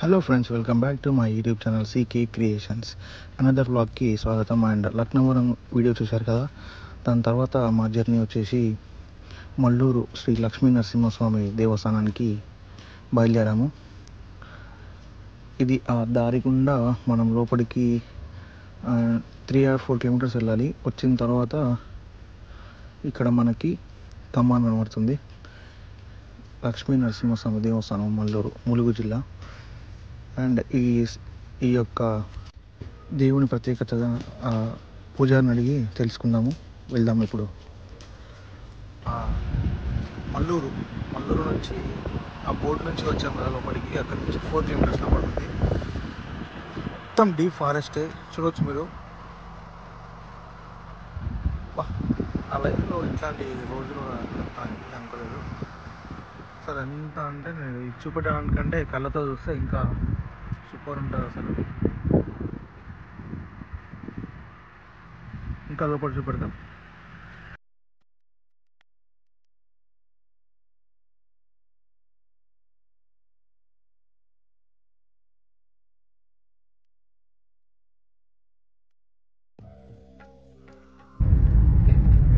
Hello friends, welcome back to my YouTube channel CK creations. Another వ్లాగ్కి స్వాగతం. అండ్ Laknavaram video చూశారు కదా, దాని తర్వాత మా జర్నీ వచ్చేసి మల్లూరు శ్రీ లక్ష్మీ నరసింహస్వామి దేవస్థానానికి బయలుదేరాము. ఇది ఆ దారి గుండా మనం లోపలికి 3 or 4 కిలోమీటర్స్ వెళ్ళాలి. వచ్చిన తర్వాత ఇక్కడ మనకి కమాన్ కనబడుతుంది. లక్ష్మీ నరసింహస్వామి దేవస్థానం, మల్లూరు, ములుగు జిల్లా. అండ్ ఈ యొక్క దేవుని ప్రత్యేకత పూజారిని అడిగి తెలుసుకుందాము. వెళ్దాము ఇప్పుడు. మల్లూరు నుంచి ఆ బోర్డు నుంచి వచ్చాము కదా లోపలికి. అక్కడి నుంచి 4 కిలోమీటర్స్ పడుతుంది. మొత్తం డీప్ ఫారెస్టే చూడవచ్చు మీరు. ఆ లైఫ్లో ఇట్లాంటి రోజులు అనుకోలేదు. అసలు ఎంత అంటే నేను చూపెట్టడానికంటే కళ్ళతో చూస్తే ఇంకా సూపర్ ఉంటుంది. అసలు ఇంకా లోపల చూపెడతాం.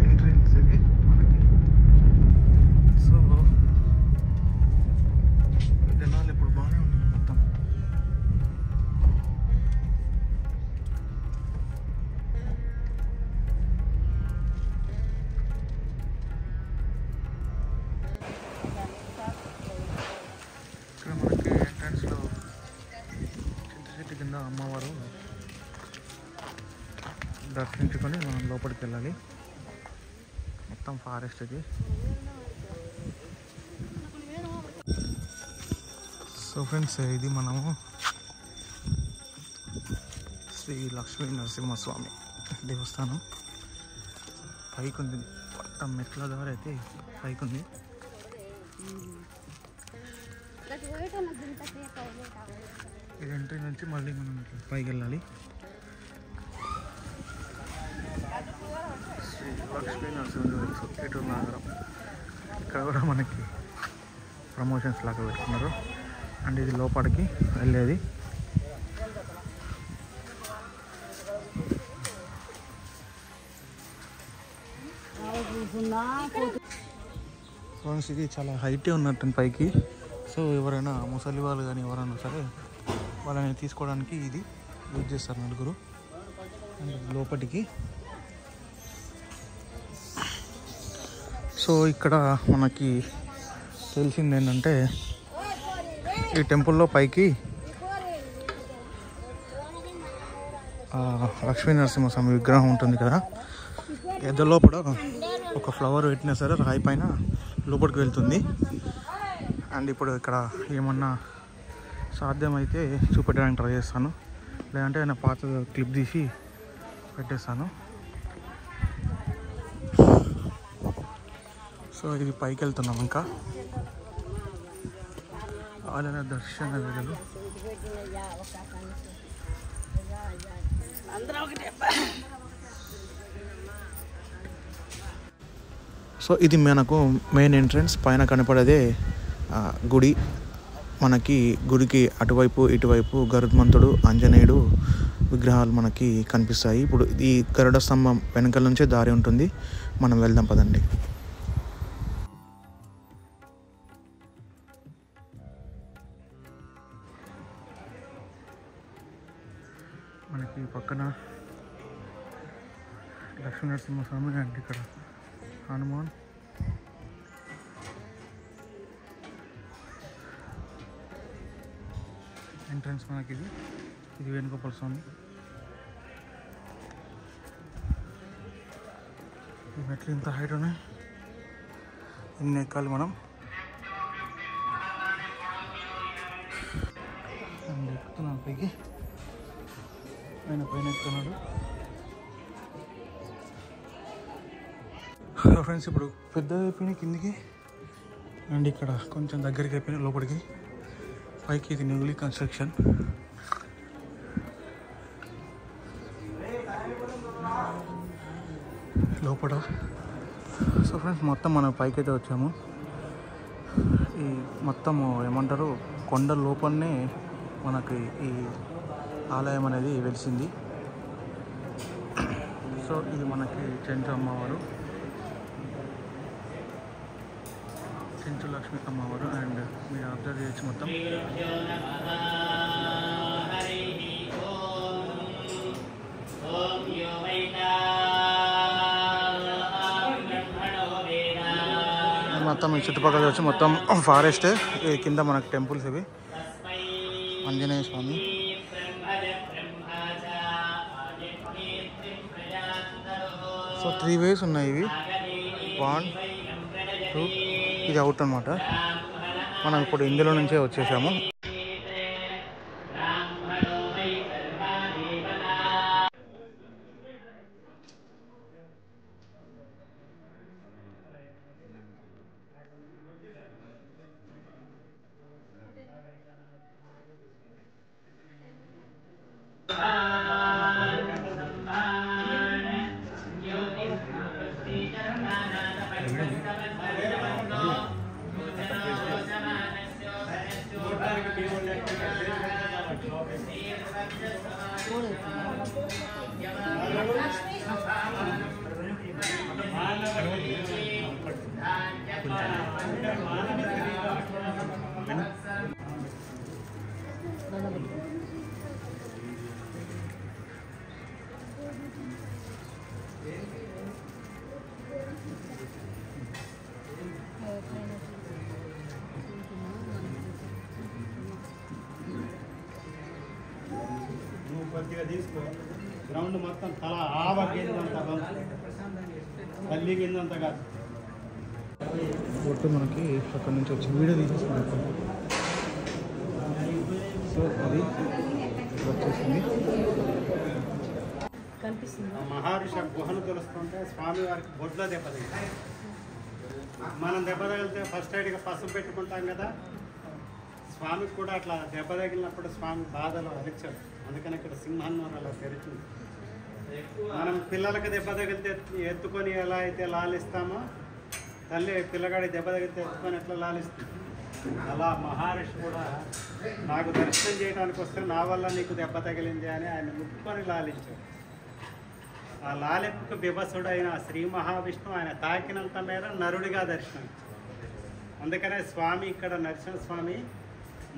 ఎంట్రన్స్ ఇది మనకి. సో జనాలు ఇప్పుడు బాగానే ఉంది మొత్తం. ఇక్కడ మనకి ఎంట్రన్స్లో చింత చెట్టు కింద అమ్మవారు దర్శించుకొని మనం లోపలికి వెళ్ళాలి. మొత్తం ఫారెస్ట్ ఇది. సో ఫ్రెండ్స్, ఇది మనము శ్రీ లక్ష్మీ నరసింహస్వామి దేవస్థానం. పైకి ఉంది, మొత్తం మెట్ల ద్వారా అయితే పైకి ఉంది. ఇది ఎంట్రీ నుంచి మళ్ళీ మనం పైకి వెళ్ళాలి. శ్రీ లక్ష్మీ నరసింహ ఏటూరు నగరం. ఇక్కడ కూడా మనకి ప్రమోషన్స్ లాగా పెట్టుకున్నారు. అండ్ ఇది లోపలికి వెళ్ళేది. ఫ్రెండ్స్, ఇది చాలా హైటే ఉన్నట్టు పైకి. సో ఎవరైనా ముసలి వాళ్ళు కానీ ఎవరైనా సరే వాళ్ళని తీసుకోవడానికి ఇది యూజ్ చేస్తారు నలుగురు. అండ్ లోపలికి. సో ఇక్కడ మనకి తెలిసింది ఏంటంటే, ఈ టెంపుల్లో పైకి లక్ష్మీ నరసింహస్వామి విగ్రహం ఉంటుంది కదా, ఎద్ద లోపల ఒక ఫ్లవర్ పెట్టినా సరే రాయి పైన లోపలికి వెళ్తుంది. అండ్ ఇప్పుడు ఇక్కడ ఏమన్నా సాధ్యమైతే చూపెట్టడానికి ట్రై చేస్తాను, లేదంటే ఆయన పాత క్లిప్ తీసి పెట్టేస్తాను. సో ఇది పైకి వెళ్తున్నాం. ఇంకా ఆలయ దర్శన వేళలు. సో ఇది మనకు మెయిన్ ఎంట్రన్స్. పైన కనపడేదే గుడి. మనకి గుడికి అటువైపు ఇటువైపు గరుత్మంతుడు, ఆంజనేయుడు విగ్రహాలు మనకి కనిపిస్తాయి. ఇప్పుడు ఈ గరుడ స్తంభం వెనకాల నుంచే దారి ఉంటుంది. మనం వెళ్దాం పదండి. మనకి పక్కన లక్ష్మీ నరసింహస్వామి అండ్ ఇక్కడ హనుమాన్. ఎంట్రన్స్ మనకి ఇది వేణుగోపాల స్వామి. ఈ మెట్లు ఇంత హైట్ ఉన్నాయి, ఇన్ని ఎక్కాలి మనం. అండ్ ఎక్కుతున్నాం పైకి. ఆయన పైన ఎక్కుతున్నాడు. ఫ్రెండ్స్, ఇప్పుడు పెద్దగా అయిపోయినాయి కిందికి. అండ్ ఇక్కడ కొంచెం దగ్గరికి అయిపోయినాయి లోపలికి. పైకి ఇది న్యూలీ కన్స్ట్రక్షన్. లోపల. సో ఫ్రెండ్స్, మొత్తం మనం పైకి అయితే వచ్చాము. ఈ మొత్తము ఏమంటారు, కొండ లోపలనే మనకి ఈ ఆలయం అనేది వెలిసింది. సో ఇది మనకి చెంచు అమ్మవారు, చెంచు లక్ష్మి అమ్మవారు. అండ్ మీరు అబ్జర్వ్ చేయొచ్చు మొత్తం. మొత్తం ఈ చుట్టుపక్కల వచ్చి మొత్తం ఫారెస్ట్, కింద మనకి టెంపుల్స్ ఇవి. ఆంజనేయ స్వామి, సో 3 వేస్ ఉన్నాయి ఇవి. 1, 2, ఇది అవుట్ అనమాట. మనం ఇప్పుడు ఇందులో నుంచే వచ్చేసాము. కొద్దిగా తీసుకో. గ్రౌండ్ మొత్తం తల ఆవగిందంత తల్లి కిందంత కాదు. ఒట్టు మనకి అక్కడ నుంచి వచ్చి వీడియో తీసేసుకున్నాం. సో అది వచ్చేసింది. మహర్షి గుహను తెలుస్తుంటే స్వామివారికి బొడ్లో దెబ్బ తగిలింది. మనం దెబ్బ తగిలితే ఫస్ట్ ఎయిడ్గా పసుపు పెట్టుకుంటాం కదా, స్వామికి కూడా అట్లా దెబ్బ తగిలినప్పుడు స్వామి బాధలో అరిచాడు. అందుకని ఇక్కడ సింహాన్ని అలా తెరిచింది. మనం పిల్లలకి దెబ్బ తగిలితే ఎత్తుకొని ఎలా అయితే లాలిస్తామో, తల్లి పిల్లగాడి దెబ్బ తగిలితే ఎత్తుకొని ఎట్లా లాలిస్తుంది, అలా మహర్షి కూడా నాకు దర్శనం చేయడానికి వస్తే నా వల్ల నీకు దెబ్బ తగిలింది అని ఆయన ముట్టుకొని లాలించాడు. ఆ లాలింపుకు బిభసుడైన శ్రీ మహావిష్ణువు ఆయన తాకినంత మేర నరుడిగా దర్శనం. అందుకనే స్వామి ఇక్కడ నరసింహస్వామి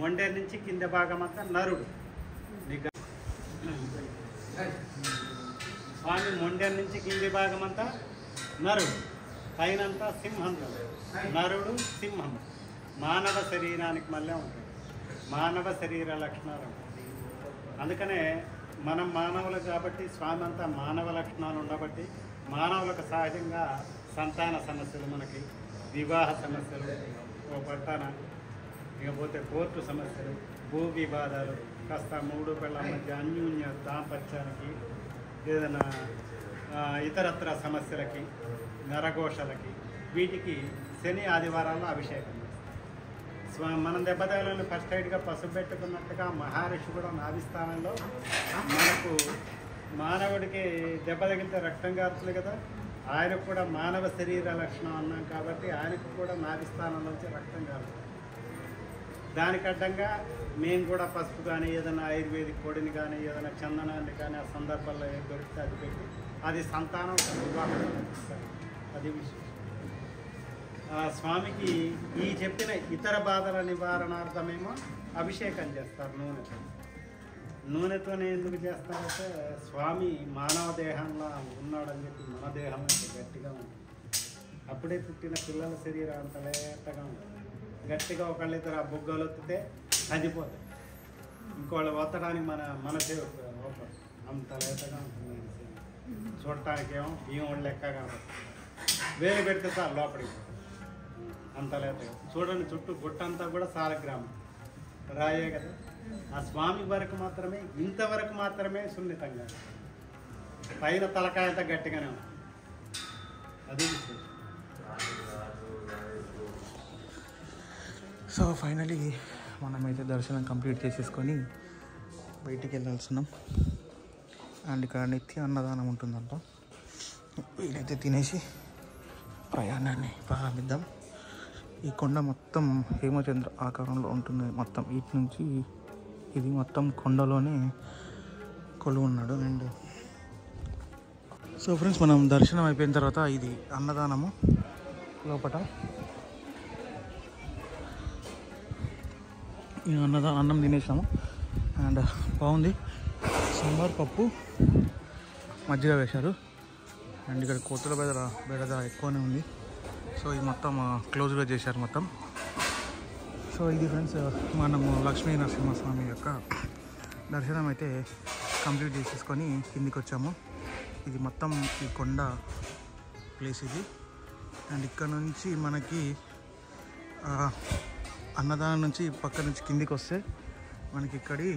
మొండేరు నుంచి కింద భాగం అంతా నరుడు. స్వామి మొండేరు నుంచి కింది భాగం అంతా నరుడు, పైనంతా సింహం. నరుడు సింహం మానవ శరీరానికి మళ్ళీ ఉంటుంది. మానవ శరీర లక్షణాలు ఉంటాయి. అందుకనే మనం మానవులు కాబట్టి స్వామి అంతా మానవ లక్షణాలు ఉండబట్టి మానవులకు సహజంగా సంతాన సమస్యలు, మనకి వివాహ సమస్యలు, ఓ పట్టాన ఇకపోతే కోర్టు సమస్యలు, భూ వివాదాలు, కాస్త మూడు పిల్లల మధ్య అన్యోన్య దాంపత్యానికి, ఏదైనా ఇతరత్ర సమస్యలకి, నరఘోషలకి, వీటికి శని ఆదివారాల్లో అభిషేకం చేస్తాం. మనం దెబ్బతగలని ఫస్ట్ ఎయిడ్గా పసుపు పెట్టుకున్నట్టుగా మహర్షి కూడా నాభిస్థానంలో మనకు మానవుడికి దెబ్బ తగిలితే రక్తం కారుతుంది కదా, ఆయనకు కూడా మానవ శరీర లక్షణం అన్నాం కాబట్టి ఆయనకు కూడా నాభిస్థానంలోంచి రక్తం కారుతుంది. దానికి అడ్డంగా మేము కూడా పసుపు కానీ ఏదైనా ఆయుర్వేదిక్ పొడిని కానీ ఏదైనా చందనాన్ని కానీ ఆ సందర్భాల్లో ఏది దొరికితే అది పెట్టి అది సంతానం వివాహం అది విషయం. స్వామికి ఈ చెప్పిన ఇతర బాధల నివారణార్థమేమో అభిషేకం చేస్తారు నూనెతో. నూనెతోనే ఎందుకు చేస్తారంటే స్వామి మానవ దేహంలో ఉన్నాడని చెప్పి మన దేహం అంటే గట్టిగా ఉంటుంది. అప్పుడే పుట్టిన పిల్లల శరీరం అంత లేతగా ఉంటుంది. గట్టిగా ఒకళ్ళిద్దరు ఆ బొగ్గలు ఒత్తితే చనిపోతాయి, ఇంకోళ్ళు ఒత్తడానికి మనసే అంత లేతగా ఉంటుంది. చూడటానికి ఏమో బియ్యం లెక్కగా ఉంటుంది. వేలు పెడితే సార్ లోపలికి అంత లేతగా. చూడండి చుట్టూ గుట్టంతా కూడా సాలగ్రామం రాయే కదా. ఆ స్వామి వరకు మాత్రమే, ఇంతవరకు మాత్రమే సున్నితంగా, పైన తలకాయంతా గట్టిగానే ఉంది. అది విశేషం. సో ఫైనలీ మనమైతే దర్శనం కంప్లీట్ చేసేసుకొని బయటికి వెళ్ళాల్సినాం. అండ్ ఇక్కడ నిత్య అన్నదానం ఉంటుందంట. వీలైతే తినేసి ప్రయాణాన్ని ప్రారంభిద్దాం. ఈ కొండ మొత్తం హేమచంద్ర ఆకారంలో ఉంటుంది. మొత్తం ఇటు నుంచి ఇది మొత్తం కొండలోనే కొలువు ఉన్నాడు. అండ్ సో ఫ్రెండ్స్, మనం దర్శనం అయిపోయిన తర్వాత ఇది అన్నదానము లోపల. ఈ అన్నం తినేసాము. అండ్ బాగుంది. సాంబార్, పప్పు, మజ్జిగ వేశారు. అండ్ ఇక్కడ కోతుల బెడద ఎక్కువనే ఉంది. సో ఇది మొత్తం క్లోజ్గా చేశారు మొత్తం. సో ఇది ఫ్రెండ్స్, మనము లక్ష్మీ నరసింహస్వామి యొక్క దర్శనం అయితే కంప్లీట్ చేసేసుకొని కిందికి వచ్చాము. ఇది మొత్తం ఈ కొండ ప్లేస్ ఇది. అండ్ ఇక్కడ నుంచి మనకి అన్నదానం నుంచి పక్క నుంచి కిందికి వస్తే మనకి ఇక్కడి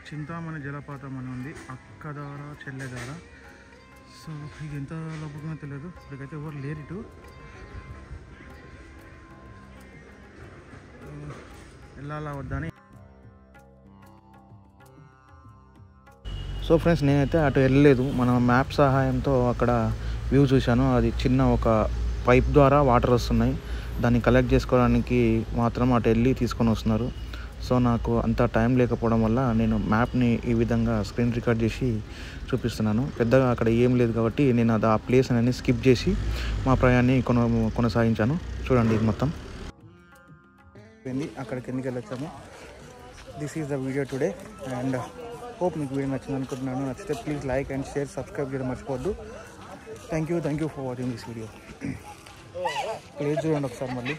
చింతామణి జలపాతం అని ఉంది, అక్కదార చెల్లెదార. సో ఇది ఎంత లోపలనో తెలియదు, ఇప్పటికైతే ఎవరు లేరు ఇటు. వెళ్ళాలా వద్దని. సో ఫ్రెండ్స్, నేనైతే అటు వెళ్ళలేదు. మన మ్యాప్ సహాయంతో అక్కడ వ్యూ చూశాను. అది చిన్న ఒక పైప్ ద్వారా వాటర్ వస్తున్నాయి, దాన్ని కలెక్ట్ చేసుకోవడానికి మాత్రం అటు వెళ్ళి తీసుకొని వస్తున్నారు. సో నాకు అంత టైం లేకపోవడం వల్ల నేను మ్యాప్ని ఈ విధంగా స్క్రీన్ రికార్డ్ చేసి చూపిస్తున్నాను. పెద్దగా అక్కడ ఏం లేదు కాబట్టి నేను ఆ ప్లేస్ అనేది స్కిప్ చేసి మా ప్రయాణాన్ని కొనసాగించాను. చూడండి, ఇది మొత్తం అక్కడికి ఎందుకు వెళ్ళొచ్చాము. This is the video today. And hope మీకు వీడియో నచ్చింది అనుకుంటున్నాను. నచ్చితే please like and share, subscribe చేయడం మర్చిపోవద్దు. Thank you for watching this video. Please చూడండి ఒకసారి మళ్ళీ.